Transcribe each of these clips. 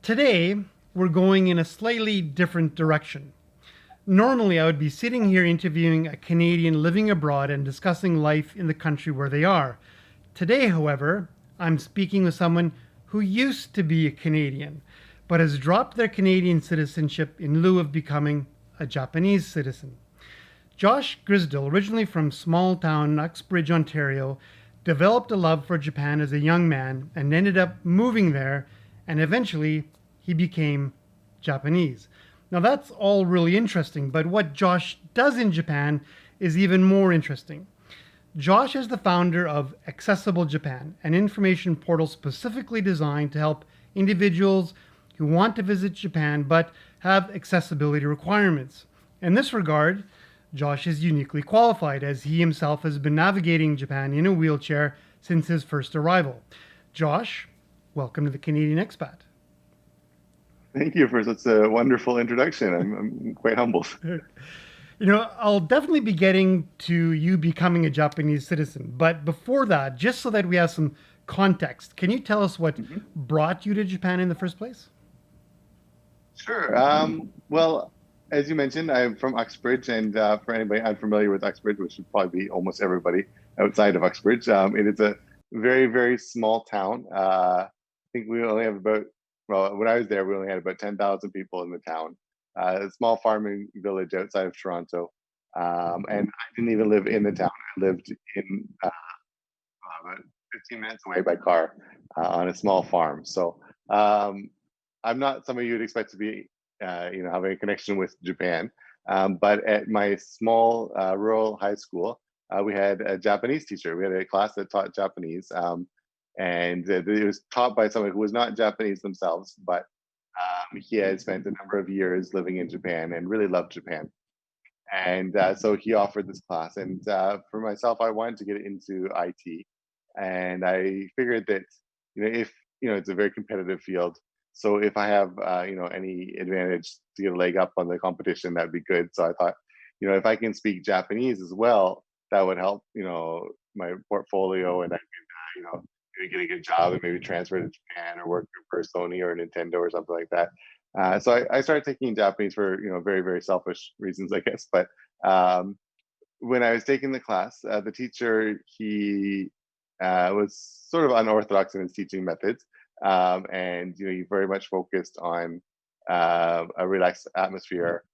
Today, we're going in a slightly different direction. Normally, I would be sitting here interviewing a Canadian living abroad and discussing life in the country where they are. Today, however, I'm speaking with someone who used to be a Canadian, but has dropped their Canadian citizenship in lieu of becoming a Japanese citizen. Josh Grisdale, originally from small town Uxbridge, Ontario, developed a love for Japan as a young man and ended up moving there, and eventually he became Japanese. Now, that's all really interesting, but what Josh does in Japan is even more interesting. Josh is the founder of Accessible Japan, an information portal specifically designed to help individuals who want to visit Japan but have accessibility requirements. In this regard, Josh is uniquely qualified as he himself has been navigating Japan in a wheelchair since his first arrival. Josh, welcome to the Canadian Expat. Thank you for such a wonderful introduction. I'm quite humbled. I'll definitely be getting to you becoming a Japanese citizen, but before that, just so that we have some context, can you tell us what Mhm. brought you to Japan in the first place? Sure. Well, as you mentioned, I'm from Uxbridge, and for anybody unfamiliar with Uxbridge, which would probably be almost everybody outside of Uxbridge, it is a very, very small town. I think we only have about, well, when I was there, we only had about 10,000 people in the town. A small farming village outside of Toronto. And I didn't even live in the town. I lived in about 15 minutes away by car on a small farm. So um, I'm not somebody you'd expect to be, having a connection with Japan. But at my small rural high school, we had a Japanese teacher. We had a class that taught Japanese, and it was taught by someone who was not Japanese themselves, but he had spent a number of years living in Japan and really loved Japan. And so he offered this class. And for myself, I wanted to get into IT, and I figured that if it's a very competitive field, so if I have any advantage to get a leg up on the competition, that'd be good. So I thought, if I can speak Japanese as well, that would help my portfolio, and I could maybe get a good job and maybe transfer to Japan or work for Sony or Nintendo or something like that. So I started taking Japanese for very, very selfish reasons, I guess. But um, when I was taking the class, the teacher, he was sort of unorthodox in his teaching methods, and he very much focused on a relaxed atmosphere,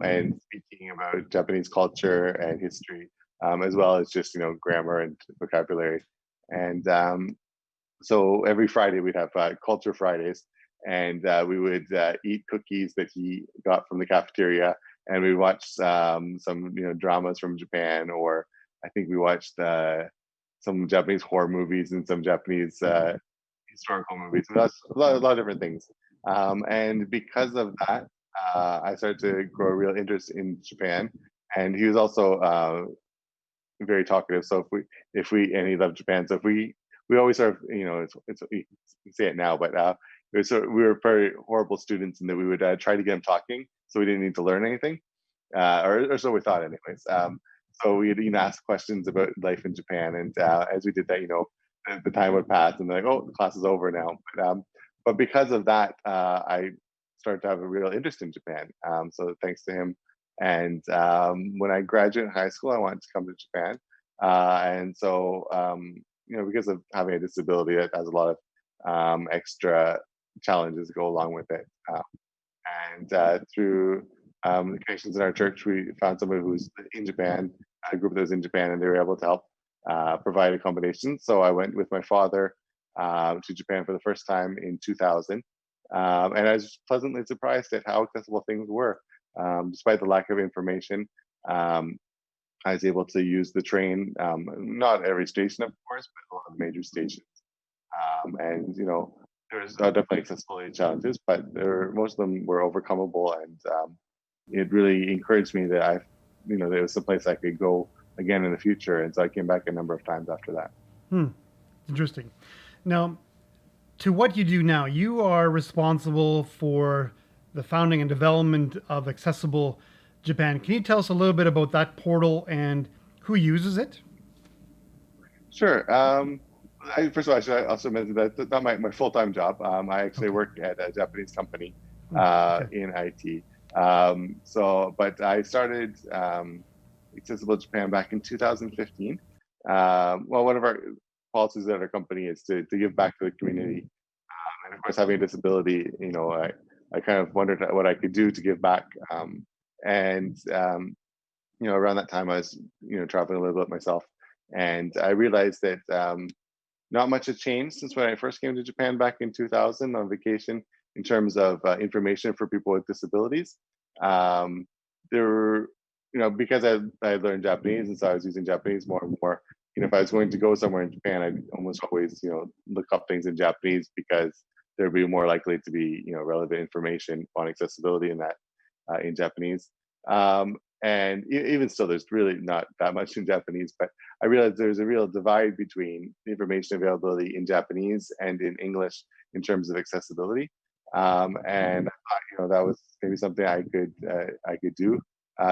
and speaking about Japanese culture and history, as well as just grammar and vocabulary. And so every Friday we'd have Culture Fridays, and we would eat cookies that he got from the cafeteria, and we watched some dramas from Japan, or I think we watched some Japanese horror movies and some Japanese historical movies. So that's a lot of different things. And because of that, I started to grow a real interest in Japan. And he was also very talkative. So and he loved Japan. So if we always sort of, it's you can say it now, but we were very horrible students in that we would try to get him talking, so we didn't need to learn anything, or so we thought, anyways. So we'd ask questions about life in Japan, and as we did that, the time would pass, and they're like, oh, the class is over now. But because of that, I started to have a real interest in Japan. So thanks to him. And when I graduated high school, I wanted to come to Japan. And so, because of having a disability, it has a lot of extra challenges that go along with it. And through the connections in our church, we found someone who's in Japan, a group that was in Japan, and they were able to help provide accommodation. So I went with my father to Japan for the first time in 2000. And I was pleasantly surprised at how accessible things were. Despite the lack of information, I was able to use the train, not every station, of course, but a lot of major stations. And there's definitely accessibility challenges, but most of them were overcomable, and it really encouraged me that there was some place I could go again in the future, and so I came back a number of times after that. Hmm, interesting. Now, to what you do now, you are responsible for the founding and development of Accessible Japan. Can you tell us a little bit about that portal and who uses it? Sure. First of all, I should also mention that that's not my full-time job. I actually Okay. work at a Japanese company Okay. in IT. But I started Accessible Japan back in 2015. Well, one of our policies at our company is to give back to the community. And of course, having a disability, I kind of wondered what I could do to give back. And Around that time, I was, traveling a little bit myself, and I realized that not much has changed since when I first came to Japan back in 2000 on vacation in terms of information for people with disabilities. Um, there were, because I learned Japanese and so I was using Japanese more and more. If I was going to go somewhere in Japan, I'd almost always, look up things in Japanese because there'd be more likely to be, relevant information on accessibility in that in Japanese. And even still, there's really not that much in Japanese, but I realized there's a real divide between the information availability in Japanese and in English in terms of accessibility. And I thought, that was maybe something I could do,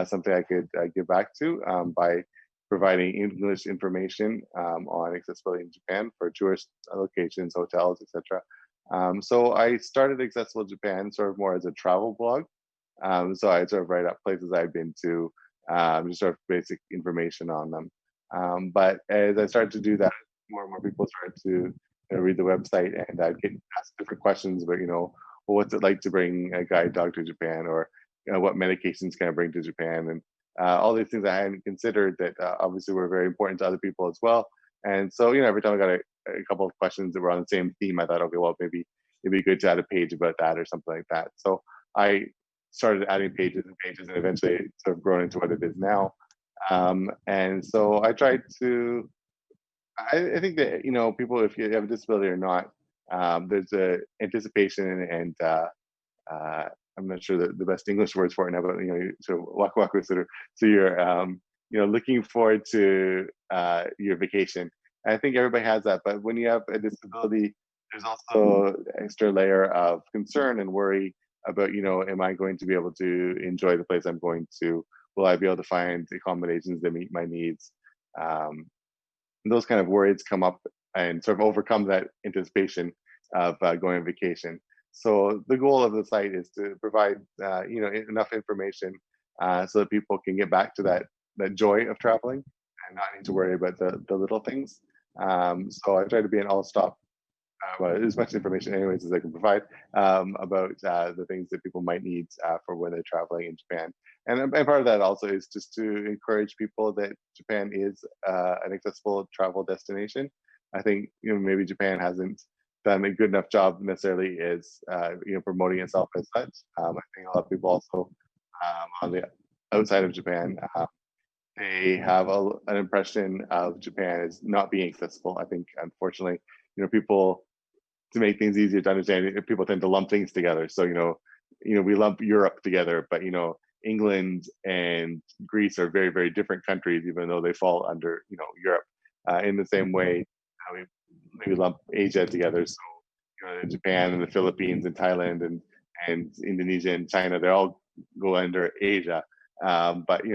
something I could give back to by providing English information on accessibility in Japan for tourist locations, hotels, etc. So I started Accessible Japan sort of more as a travel blog. So I sort of write up places I've been to, just sort of basic information on them. But as I started to do that, more and more people started to read the website, and I'd get asked different questions about, well, what's it like to bring a guide dog to Japan, or what medications can I bring to Japan, and all these things I hadn't considered that obviously were very important to other people as well. And so, every time I got a couple of questions that were on the same theme, I thought, okay, well, maybe it'd be good to add a page about that or something like that. So I started adding pages and pages, and eventually it's sort of grown into what it is now. And so I tried to. I think that people, if you have a disability or not, there's a anticipation and I'm not sure the best English words for it now, but sort of waku waku sort of. So you're looking forward to your vacation. And I think everybody has that, but when you have a disability, there's also an extra layer of concern and worry about am I going to be able to enjoy the place I'm going to? Will I be able to find accommodations that meet my needs? Um, those kind of worries come up and sort of overcome that anticipation of going on vacation. So the goal of the site is to provide enough information so that people can get back to that joy of traveling and not need to worry about the little things. So I try to be an all-stop as much information anyways as I can provide about the things that people might need for when they're traveling in Japan. And part of that also is just to encourage people that Japan is an accessible travel destination. I think maybe Japan hasn't done a good enough job necessarily as promoting itself as such. I think a lot of people also on the outside of Japan they have an impression of Japan as not being accessible. I think unfortunately people to make things easier to understand, people tend to lump things together. So we lump Europe together, but England and Greece are very very different countries, even though they fall under Europe. In the same way, we maybe lump Asia together. So Japan and the Philippines and Thailand and Indonesia and China, they all go under Asia. But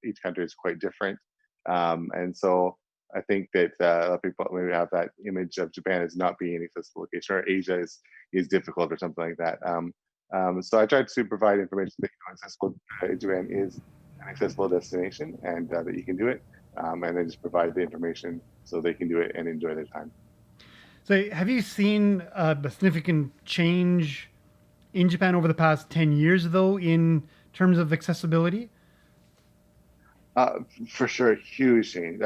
each country is quite different, and so I think that a lot of people maybe have that image of Japan as not being an accessible location, or Asia is difficult, or something like that. So I tried to provide information that accessible Japan is an accessible destination, and that you can do it, and then just provide the information so they can do it and enjoy their time. So, have you seen a significant change in Japan over the past 10 years, though, in terms of accessibility? For sure, huge change.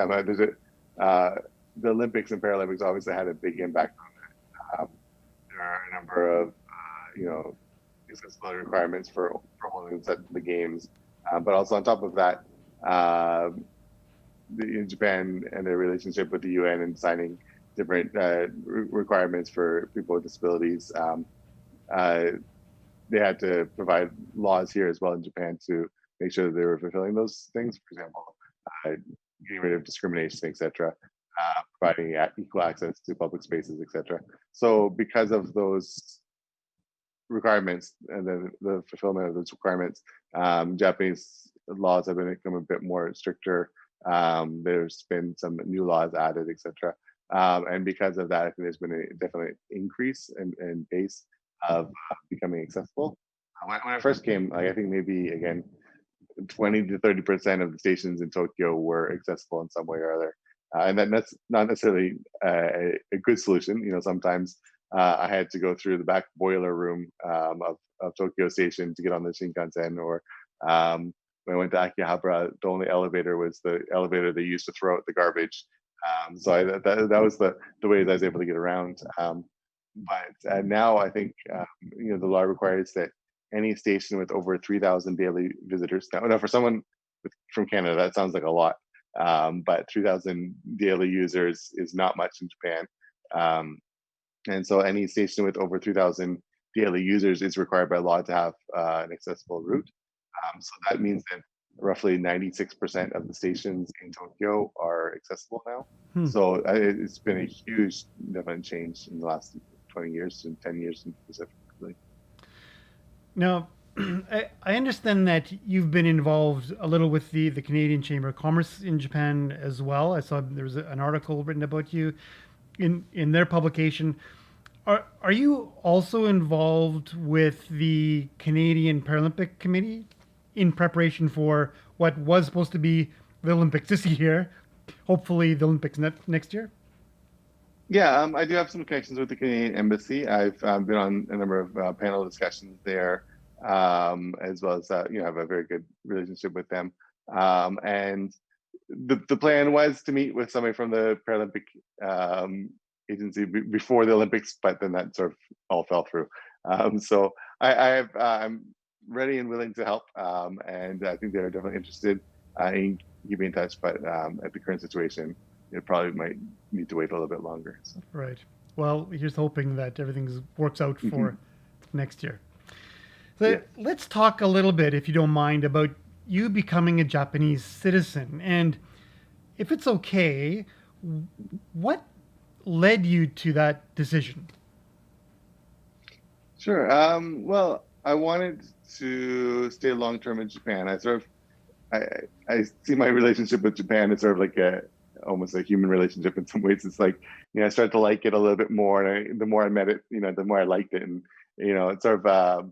The Olympics and Paralympics obviously had a big impact on that. There are a number of accessibility requirements for holding the games, but also on top of that, uh, in Japan and their relationship with the UN and signing different requirements for people with disabilities. Uh, they had to provide laws here as well in Japan to make sure that they were fulfilling those things. For example, uh, getting rid of discrimination, etc., providing equal access to public spaces, etc. So, because of those requirements and the fulfillment of those requirements, Japanese laws have become a bit more stricter. There's been some new laws added, etc. And because of that, I think there's been a definite increase in pace of becoming accessible. When I first came, like, I think maybe again 20 to 30% of the stations in Tokyo were accessible in some way or other. And that's not necessarily a good solution. Sometimes I had to go through the back boiler room of Tokyo Station to get on the Shinkansen, or when I went to Akihabara, the only elevator was the elevator they used to throw out the garbage. That was the way that I was able to get around. But now I think the law requires that any station with over 3,000 daily visitors. Now, for someone from Canada, that sounds like a lot, but 3,000 daily users is not much in Japan. And so any station with over 3,000 daily users is required by law to have an accessible route. So that means that roughly 96% of the stations in Tokyo are accessible now. Hmm. So it's been a huge definite change in the last 20 years and 10 years specifically. Now, I understand that you've been involved a little with the Canadian Chamber of Commerce in Japan as well. I saw there was an article written about you in their publication. Are you also involved with the Canadian Paralympic Committee in preparation for what was supposed to be the Olympics this year? Hopefully, the Olympics next year. Yeah, I do have some connections with the Canadian Embassy. I've been on a number of panel discussions there, as well as have a very good relationship with them. And the plan was to meet with somebody from the Paralympic agency before the Olympics, but then that sort of all fell through. So I'm ready and willing to help, and I think they're definitely interested in keeping in touch. But at the current situation, it probably might need to wait a little bit longer. So. Right. Well, here's hoping that everything works out for next year. So Yeah. let's talk a little bit, if you don't mind, about you becoming a Japanese citizen. And if it's okay, what led you to that decision? Sure. Well, I wanted to stay long term in Japan. I I see my relationship with Japan as sort of like a almost a human relationship in some ways. It's like, I started to like it a little bit more, and the more I met it, the more I liked it, and it's sort of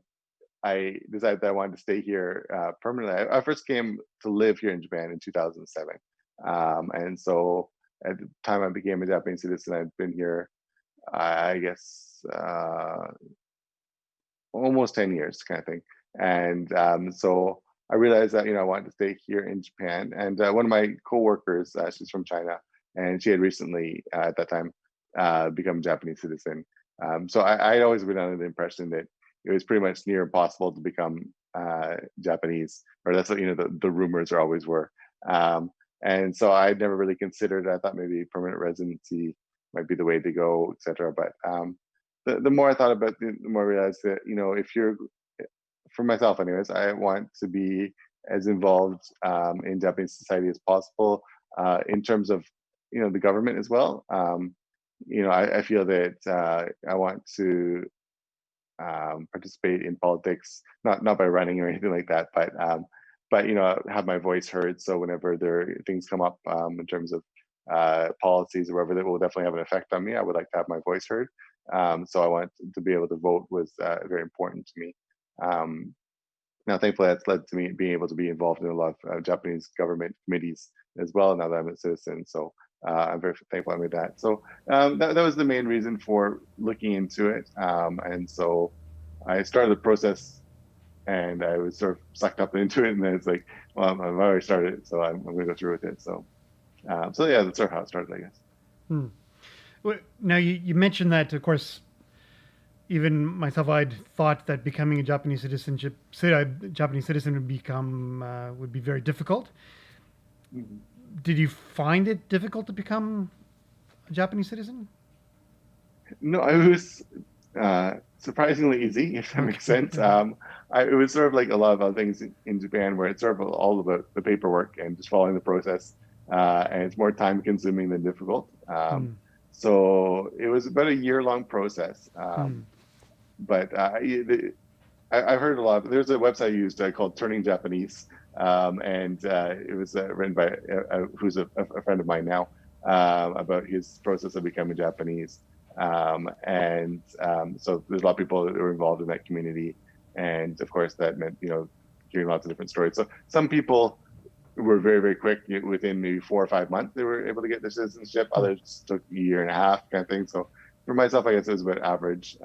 I decided that I wanted to stay here permanently. I first came to live here in Japan in 2007, and so at the time I became a Japanese citizen, I'd been here, I guess, almost 10 years kind of thing. And so I realized that, I wanted to stay here in Japan. And one of my coworkers, she's from China, and she had recently, at that time, become a Japanese citizen. So I'd always been under the impression that it was pretty much near impossible to become Japanese, or that's what, the rumors are always were. And so I'd never really considered, I thought maybe permanent residency might be the way to go, etc. But the more I thought about it, the more I realized that, if you're, for myself anyways, I want to be as involved in Japanese society as possible, in terms of, the government as well. I feel that I want to participate in politics, not by running or anything like that, but have my voice heard. So whenever things come up in terms of policies or whatever that will definitely have an effect on me, I would like to have my voice heard. So I want to be able to vote was very important to me. Um, Now, thankfully, that's led to me being able to be involved in a lot of Japanese government committees as well. Now that I'm a citizen, so I'm very thankful I made that. So that was the main reason for looking into it. And so I started the process, and I was sort of sucked up into it. And then it's like, well, I've already started it, so I'm going to go through with it. So yeah, that's sort of how it started, I guess. Hmm. Now, you mentioned that, of course, even myself, I'd thought that becoming a Japanese citizen would be very difficult. Mhm. Did you find it difficult to become a Japanese citizen? No, it was surprisingly easy, if that makes Okay. sense. It was sort of like a lot of other things in Japan, where it's sort of all about the paperwork and just following the process, and it's more time consuming than difficult. Hmm. So it was about a year-long process. Hmm. But I've heard a lot. There's a website I used called Turning Japanese, and it was written by who's a friend of mine now. about his process of becoming Japanese. So there's a lot of people that were involved in that community. And of course, that meant, hearing lots of different stories. So some people were very, very quick. Within maybe 4 or 5 months, they were able to get their citizenship. Hmm. Others took a year and a half, kind of thing. So for myself, I guess it was about average.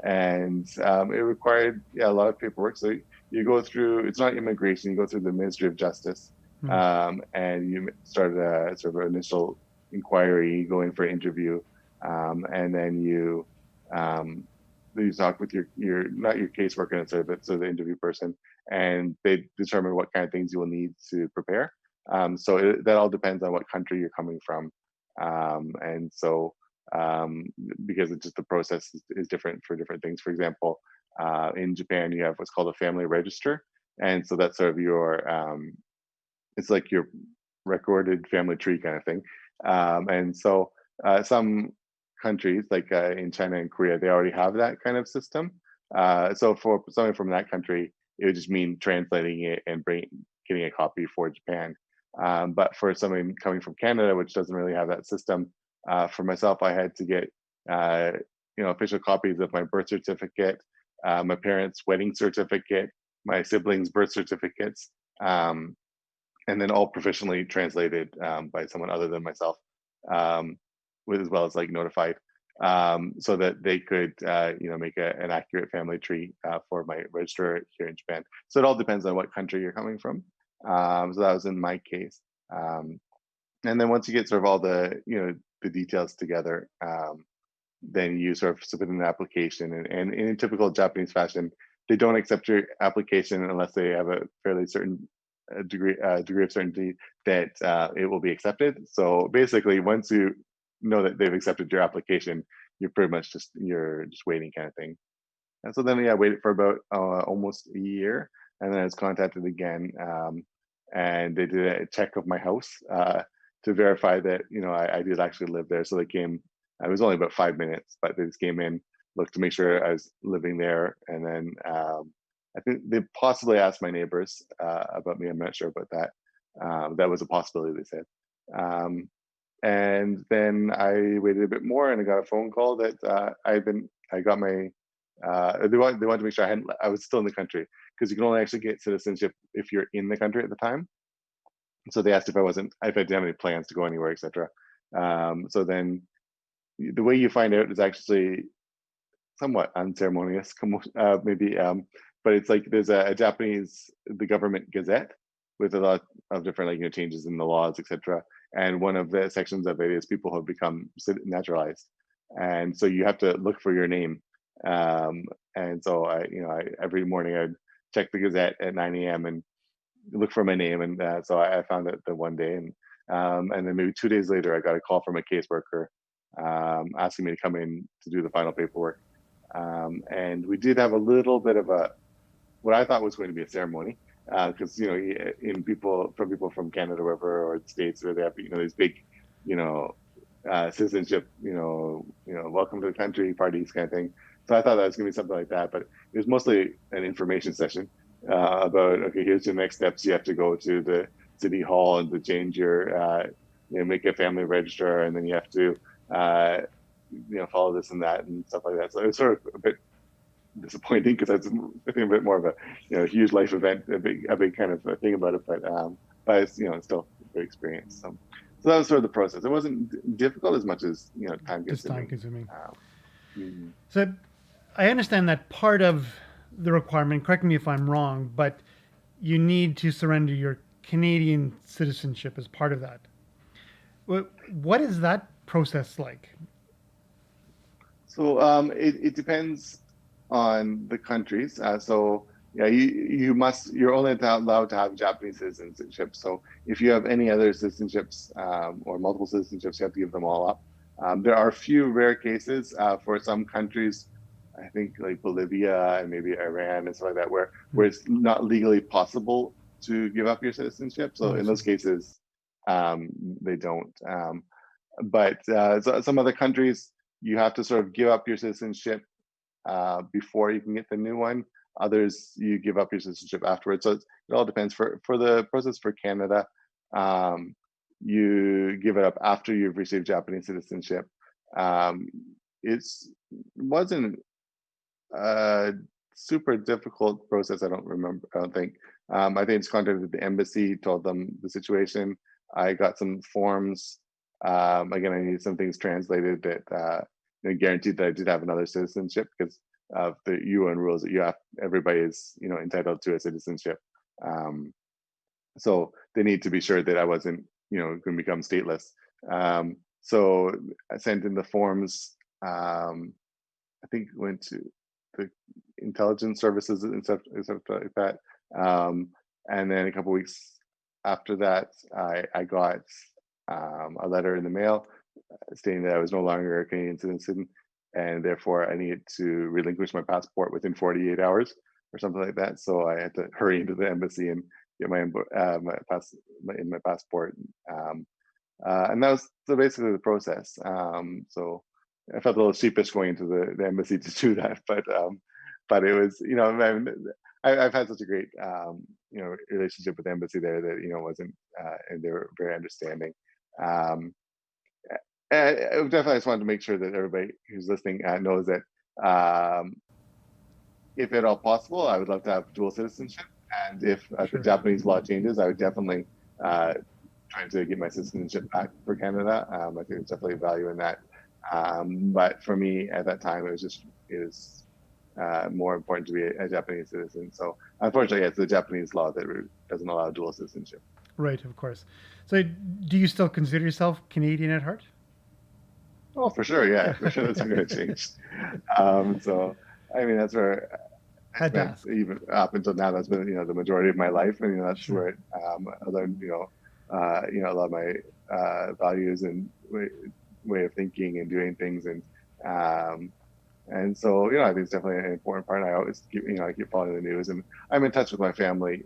It required, yeah, a lot of paperwork. So you go through, it's not immigration, you go through the Ministry of Justice, Hmm. and you start a sort of initial inquiry, go in for an interview, and then um, you talk with your not your caseworker necessarily, but so the interview person, and they determine what kind of things you will need to prepare. That all depends on what country you're coming from, and so um, because it's just the process is different for different things. For example, in Japan, you have what's called a family register, and so that's sort of it's like your recorded family tree kind of thing. Some countries, like in China and Korea, they already have that kind of system. So for someone from that country, it would just mean translating it and getting a copy for Japan. But for someone coming from Canada, which doesn't really have that system, for myself, I had to get uh, official copies of my birth certificate, my parents' wedding certificate, my siblings' birth certificates. Um, and then all professionally translated by someone other than myself, um, with as well as like notified, so that they could make an accurate family tree for my register here in Japan. So it all depends on what country you're coming from. So that was in my case. And then once you get sort of all the details together, then you sort of submit an application. And in typical Japanese fashion, they don't accept your application unless they have a fairly certain degree of certainty that it will be accepted. So basically, once you know that they've accepted your application, you're just waiting, kind of thing. And so then, yeah, I waited for about almost a year, and then I was contacted again, and they did a check of my house to verify that I did actually live there. So they came. It was only about 5 minutes, but they just came in, looked to make sure I was living there, and then I think they possibly asked my neighbors about me. I'm not sure about that. That was a possibility, they said. Um, and then I waited a bit more, and I got a phone call that I got my they wanted to make sure I was still in the country, because you can only actually get citizenship if you're in the country at the time. So they asked if I didn't have any plans to go anywhere, etc. So then the way you find out is actually somewhat unceremonious, maybe. But it's like there's a Japanese the government gazette with a lot of different changes in the laws, etc. And one of the sections of it is people who have become naturalized, and so you have to look for your name. And so every morning I'd check the gazette at 9 a.m. and look for my name, and so I found it the one day, and then maybe 2 days later I got a call from a caseworker asking me to come in to do the final paperwork. And we did have a little bit of what I thought was going to be a ceremony, because in people from Canada, wherever, or the States, where they have these big, you know, citizenship, welcome to the country parties kind of thing. So I thought that was going to be something like that, but it was mostly an information session about, okay, here's your next steps. You have to go to the city hall and to change make a family register, and then you have to uh, follow this and that and stuff like that. So it was sort of a bit disappointing, because that's, I think, a bit more of a huge life event, a big kind of thing about it. But it's still a great experience. So that was sort of the process. It wasn't difficult as much as time Just time consuming. consuming. Um, mhm. So I understand that part of the requirement, correct me if I'm wrong, but you need to surrender your Canadian citizenship as part of that. What is that process like? So it depends on the countries. So yeah, you're only allowed to have Japanese citizenship. So if you have any other citizenships or multiple citizenships, you have to give them all up. There are a few rare cases for some countries, I think like Bolivia and maybe Iran and stuff like that, where it's not legally possible to give up your citizenship. Oh, So I in see. those cases, they don't. But some other countries, you have to sort of give up your citizenship before you can get the new one. Others, you give up your citizenship afterwards. So it all depends. For the process for Canada, um, you give it up after you've received Japanese citizenship. Um, it's wasn't a super difficult process. I don't remember. I don't think. I think just contacted the embassy, told them the situation. I got some forms. Again, I needed some things translated that guaranteed that I did have another citizenship because of the UN rules that you have. Everybody is entitled to a citizenship. Um, so they need to be sure that I wasn't going to become stateless. So I sent in the forms. I think went to the intelligence services and stuff like that. Um, and then a couple weeks after that, I got a letter in the mail stating that I was no longer a Canadian citizen, and therefore I needed to relinquish my passport within 48 hours or something like that. So I had to hurry into the embassy and get my passport. Um, and that was so basically the process. So I felt a little sheepish going into the embassy to do that, but it was I've had such a great relationship with the embassy there that wasn't and they were very understanding. Um, I definitely just wanted to make sure that everybody who's listening knows that um, if at all possible, I would love to have dual citizenship. And if the Sure. Japanese law changes, I would definitely uh, try to get my citizenship back for Canada. I think there's definitely value in that. But for me at that time, it was more important to be a Japanese citizen. So unfortunately, it's the Japanese law that doesn't allow dual citizenship. Right, of course. So, do you still consider yourself Canadian at heart? Oh, for sure, yeah, Yeah. for sure, that's not going to change. So I mean, that's where I Had to spent ask. even up until now. That's been the majority of my life, and that's Sure. where I learned a lot of my values and way of thinking and doing things, um, and so I think it's definitely an important part. I always I keep following the news, and I'm in touch with my family,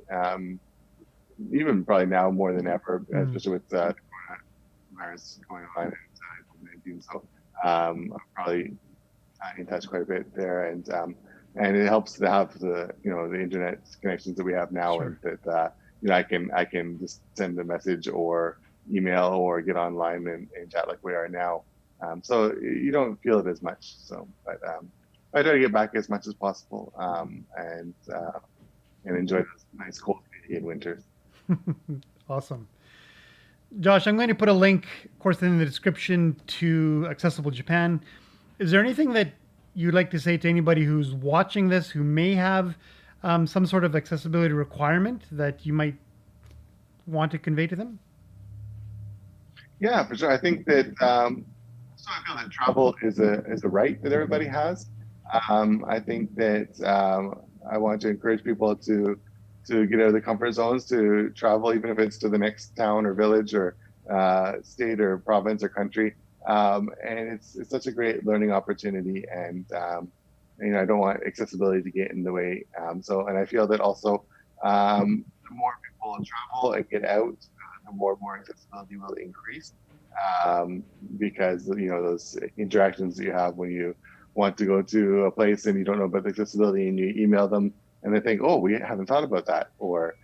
even probably now more than ever, Mm, especially with coronavirus going on and COVID-19. So I'm probably in touch quite a bit there, and it helps to have the internet connections that we have now, and sure. that I can just send a message or email or get online and chat like we are now. So you don't feel it as much. So, but I try to get back as much as possible, and enjoy those nice cold Canadian winters. Awesome. Josh, I'm going to put a link, of course, in the description to Accessible Japan. Is there anything that you'd like to say to anybody who's watching this who may have some sort of accessibility requirement that you might want to convey to them? Yeah, for sure. I think that so I feel that travel is a right that everybody has. I think that I want to encourage people to get out of the comfort zones, to travel, even if it's to the next town or village or state or province or country. And it's such a great learning opportunity, and I don't want accessibility to get in the way. And I feel that also the more people travel and get out, the more accessibility will increase, um, because those interactions that you have when you want to go to a place and you don't know about the accessibility and you email them and they think, oh, we haven't thought about that. Or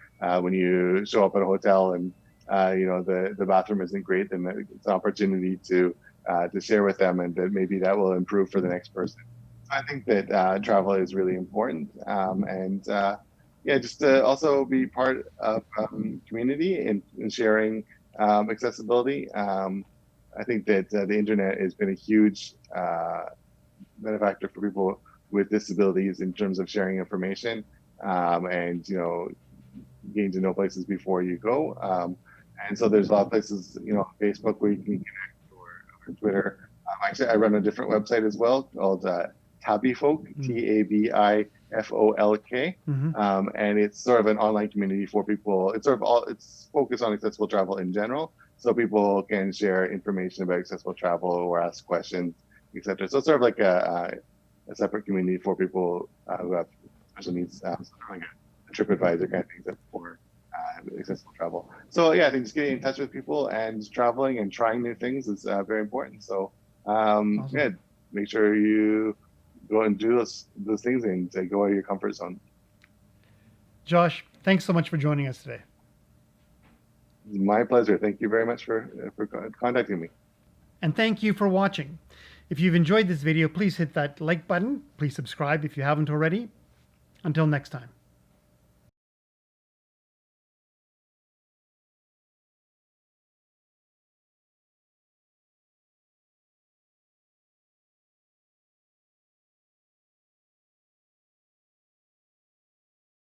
when you show up at a hotel and the bathroom isn't great, then it's an opportunity to share with them, and that maybe that will improve for the next person. So I think that travel is really important, and yeah, just to also be part of community and sharing accessibility. I think that the internet has been a huge benefactor for people with disabilities in terms of sharing information, and getting to know places before you go. And so there's a lot of places, Facebook where you can connect, or Twitter. Actually, I run a different website as well called Tabifolk, Mm, Tabifolk, mm-hmm. and it's sort of an online community for people. It's focused on accessible travel in general, so people can share information about accessible travel or ask questions, etc. So it's sort of like a separate community for people who have special needs, sort of like a TripAdvisor kind of thing except for accessible travel. So yeah, I think just getting in touch with people and traveling and trying new things is very important. So Awesome. yeah, make sure you go and do those things and go out of your comfort zone. Josh, thanks so much for joining us today. My pleasure. Thank you very much for contacting me. And thank you for watching. If you've enjoyed this video, please hit that like button. Please subscribe if you haven't already. Until next time.